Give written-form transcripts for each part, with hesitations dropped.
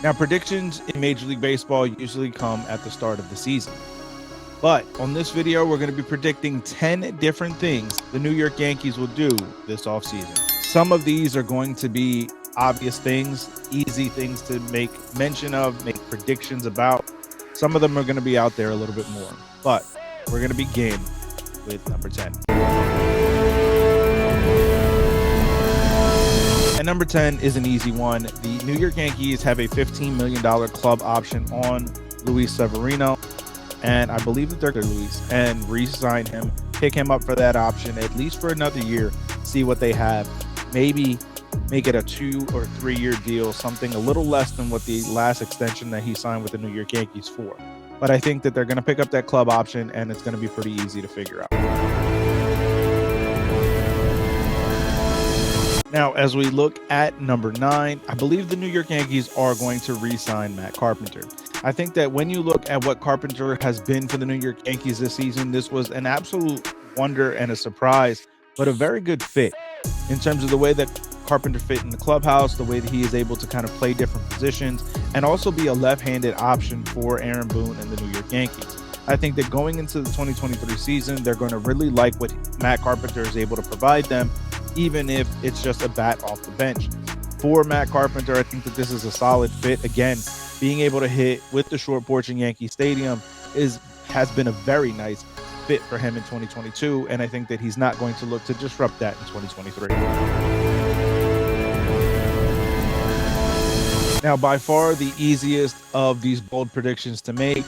Now, predictions in Major League Baseball usually come at the start of the season. But on this video, we're going to be predicting 10 different things the New York Yankees will do this offseason. Some of these are going to be obvious things, easy things to make mention of, make predictions about. Some of them are going to be out there a little bit more. But we're going to begin with number 10. And number 10 is an easy one. The New York Yankees have a $15 million club option on Luis Severino. And I believe that they're going to Luis and re-sign him, pick him up for that option, at least for another year, see what they have. Maybe make it a 2 or 3 year deal, something a little less than what the last extension that he signed with the New York Yankees for. But I think that they're going to pick up that club option, and it's going to be pretty easy to figure out. Now, as we look at number 9, I believe the New York Yankees are going to re-sign Matt Carpenter. I think that when you look at what Carpenter has been for the New York Yankees this season, this was an absolute wonder and a surprise, but a very good fit in terms of the way that Carpenter fit in the clubhouse, the way that he is able to kind of play different positions, and also be a left-handed option for Aaron Boone and the New York Yankees. I think that going into the 2023 season, they're going to really like what Matt Carpenter is able to provide them, even if it's just a bat off the bench. For Matt Carpenter, I think that this is a solid fit. Again, being able to hit with the short porch in Yankee Stadium has been a very nice fit for him in 2022, and I think that he's not going to look to disrupt that in 2023. Now, by far the easiest of these bold predictions to make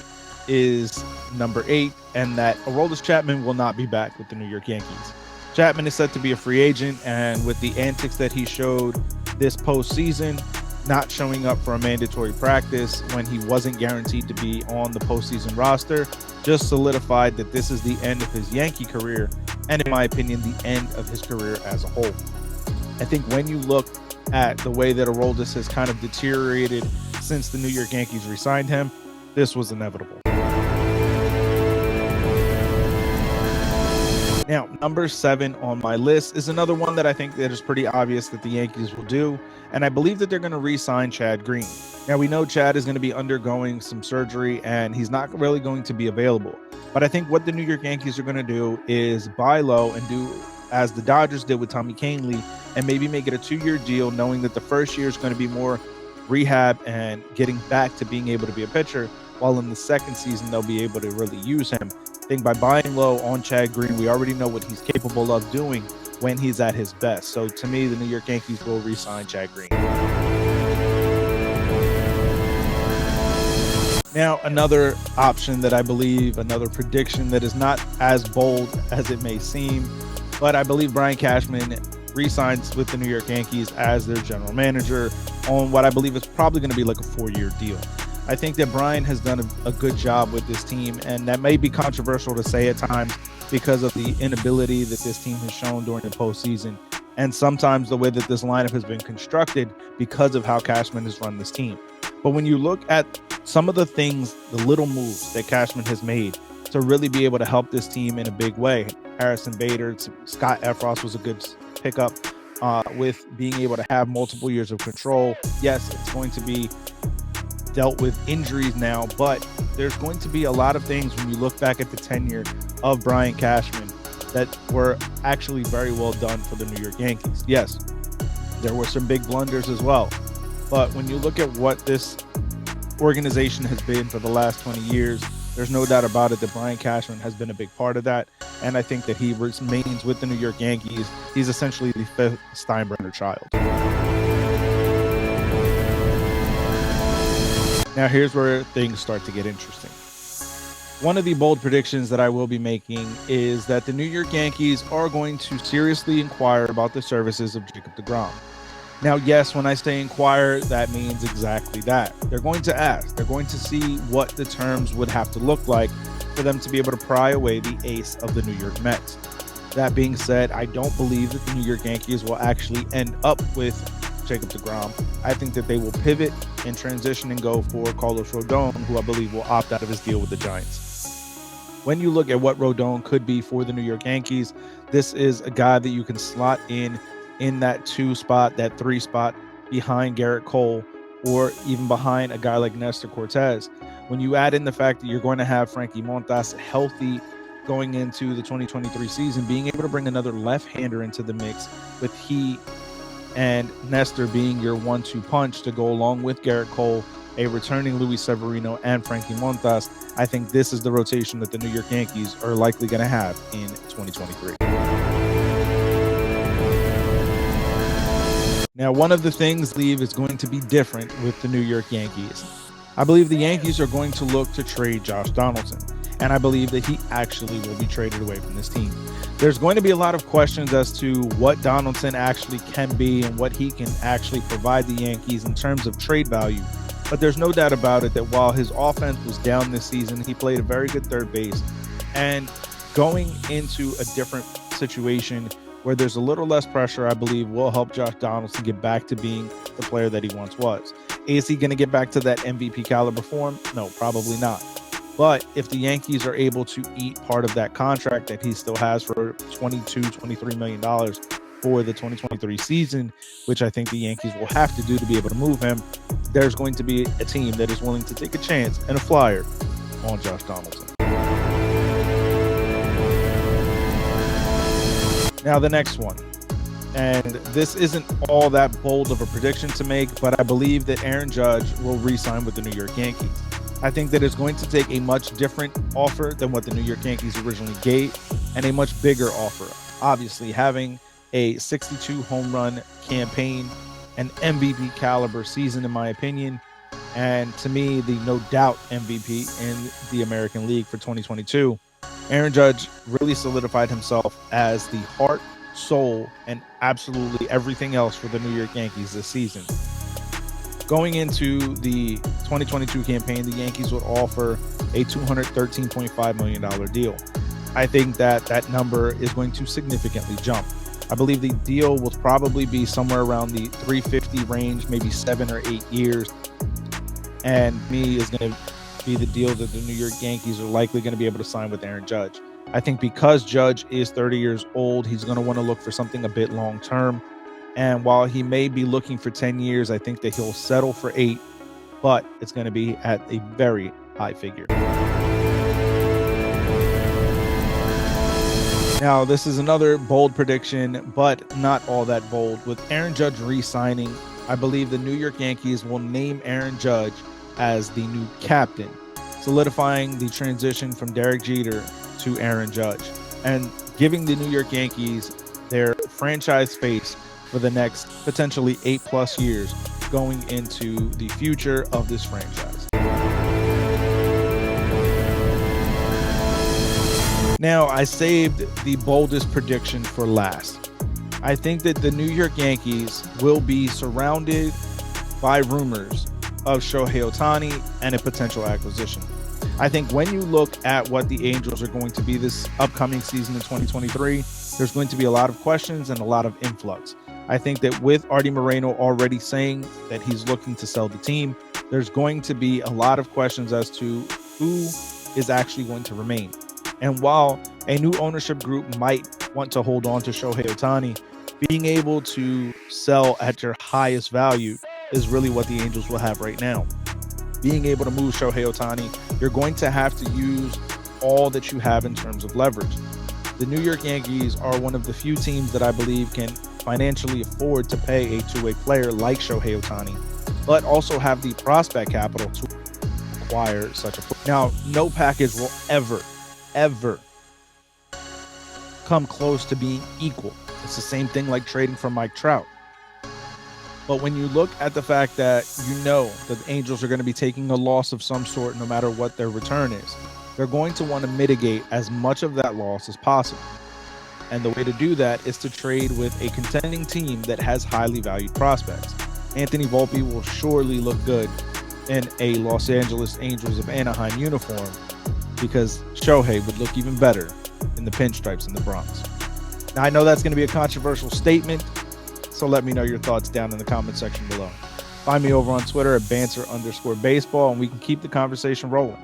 is number 8, and that Aroldis Chapman will not be back with the New York Yankees. Chapman is set to be a free agent, and with the antics that he showed this postseason, not showing up for a mandatory practice when he wasn't guaranteed to be on the postseason roster, just solidified that this is the end of his Yankee career, and in my opinion, the end of his career as a whole. I think when you look at the way that Aroldis has kind of deteriorated since the New York Yankees re-signed him, this was inevitable. Now, number 7 on my list is another one that I think that is pretty obvious that the Yankees will do, and I believe that they're going to re-sign Chad Green. Now, we know Chad is going to be undergoing some surgery, and he's not really going to be available. But I think what the New York Yankees are going to do is buy low and do as the Dodgers did with Tommy Kahnle, and maybe make it a 2-year deal, knowing that the first year is going to be more rehab and getting back to being able to be a pitcher, while in the second season they'll be able to really use him. I think by buying low on Chad Green, we already know what he's capable of doing when he's at his best. So to me, the New York Yankees will re-sign Chad Green. Now, another option that I believe, another prediction that is not as bold as it may seem, but I believe Brian Cashman re-signs with the New York Yankees as their general manager on what I believe is probably going to be like a 4-year deal. I think that Brian has done a good job with this team, and that may be controversial to say at times because of the inability that this team has shown during the postseason, and sometimes the way that this lineup has been constructed because of how Cashman has run this team. But when you look at some of the things, the little moves that Cashman has made to really be able to help this team in a big way, Harrison Bader, Scott Efros was a good pickup with being able to have multiple years of control. Yes, it's going to be dealt with injuries now, but there's going to be a lot of things when you look back at the tenure of Brian Cashman that were actually very well done for the New York Yankees. Yes, there were some big blunders as well, but when you look at what this organization has been for the last 20 years, there's no doubt about it that Brian Cashman has been a big part of that, and I think that he remains with the New York Yankees. He's essentially the 5th Steinbrenner child. Now, here's where things start to get interesting. One of the bold predictions that I will be making is that the New York Yankees are going to seriously inquire about the services of Jacob deGrom. Now, yes, when I say inquire, that means exactly that. They're going to ask. They're going to see what the terms would have to look like for them to be able to pry away the ace of the New York Mets. That being said, I don't believe that the New York Yankees will actually end up with Jacob deGrom. I think that they will pivot and transition and go for Carlos Rodon, who I believe will opt out of his deal with the Giants. When you look at what Rodon could be for the New York Yankees, this is a guy that you can slot in that 2 spot, that 3 spot behind Garrett Cole, or even behind a guy like Nestor Cortez. When you add in the fact that you're going to have Frankie Montas healthy going into the 2023 season, being able to bring another left-hander into the mix with he and Nestor being your 1-2 punch to go along with Garrett Cole, a returning Luis Severino, and Frankie Montas, I think this is the rotation that the New York Yankees are likely going to have in 2023. Now, one of the things, Steve, is going to be different with the New York Yankees. I believe the Yankees are going to look to trade Josh Donaldson, and I believe that he actually will be traded away from this team. There's going to be a lot of questions as to what Donaldson actually can be and what he can actually provide the Yankees in terms of trade value. But there's no doubt about it that while his offense was down this season, he played a very good third base. And going into a different situation where there's a little less pressure, I believe will help Josh Donaldson get back to being the player that he once was. Is he going to get back to that MVP caliber form? No, probably not. But if the Yankees are able to eat part of that contract that he still has for $23 million for the 2023 season, which I think the Yankees will have to do to be able to move him, there's going to be a team that is willing to take a chance and a flyer on Josh Donaldson. Now the next one, and this isn't all that bold of a prediction to make, but I believe that Aaron Judge will re-sign with the New York Yankees. I think that it's going to take a much different offer than what the New York Yankees originally gave, and a much bigger offer. Obviously, having a 62 home run campaign, an MVP caliber season, in my opinion, and to me, the no doubt MVP in the American League for 2022. Aaron Judge really solidified himself as the heart, soul, and absolutely everything else for the New York Yankees this season. Going into the 2022 campaign, the Yankees would offer a $213.5 million deal. I think that number is going to significantly jump. I believe the deal will probably be somewhere around the 350 range, maybe 7 or 8 years. And me is going to be the deal that the New York Yankees are likely going to be able to sign with Aaron Judge. I think because Judge is 30 years old, he's going to want to look for something a bit long term. And while he may be looking for 10 years, I think that he'll settle for 8, but it's going to be at a very high figure. Now, this is another bold prediction, but not all that bold. With Aaron Judge re-signing, I believe the New York Yankees will name Aaron Judge as the new captain, solidifying the transition from Derek Jeter to Aaron Judge and giving the New York Yankees their franchise face for the next potentially 8+ years going into the future of this franchise. Now, I saved the boldest prediction for last. I think that the New York Yankees will be surrounded by rumors of Shohei Ohtani and a potential acquisition. I think when you look at what the Angels are going to be this upcoming season in 2023, there's going to be a lot of questions and a lot of influx. I think that with Artie Moreno already saying that he's looking to sell the team, there's going to be a lot of questions as to who is actually going to remain. And while a new ownership group might want to hold on to Shohei Ohtani, being able to sell at your highest value is really what the Angels will have right now. Being able to move Shohei Ohtani, you're going to have to use all that you have in terms of leverage. The New York Yankees are one of the few teams that I believe can financially afford to pay a two-way player like Shohei Ohtani, but also have the prospect capital to acquire such a player. Now, no package will ever come close to being equal. It's the same thing like trading for Mike Trout. But when you look at the fact that you know that the Angels are going to be taking a loss of some sort no matter what their return is, they're going to want to mitigate as much of that loss as possible. And the way to do that is to trade with a contending team that has highly valued prospects. Anthony Volpe will surely look good in a Los Angeles Angels of Anaheim uniform because Shohei would look even better in the pinstripes in the Bronx. Now, I know that's going to be a controversial statement, so let me know your thoughts down in the comment section below. Find me over on Twitter at banter_baseball, and we can keep the conversation rolling.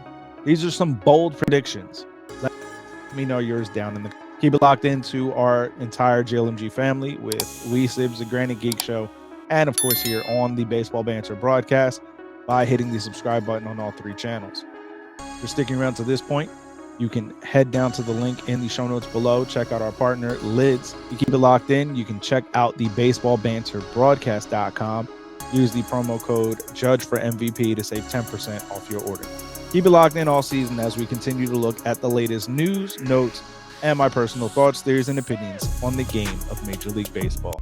These are some bold predictions. Let me know yours down in the Keep it locked into our entire JLMG family with Lee Sibbs, the Granite Geek Show, and of course here on the Baseball Banter Broadcast by hitting the subscribe button on all 3 channels. If you're sticking around to this point, you can head down to the link in the show notes below. Check out our partner, Lids. You keep it locked in. You can check out the baseballbanterbroadcast.com. Use the promo code Judge for MVP to save 10% off your order. Keep it locked in all season as we continue to look at the latest news, notes, and my personal thoughts, theories, and opinions on the game of Major League Baseball.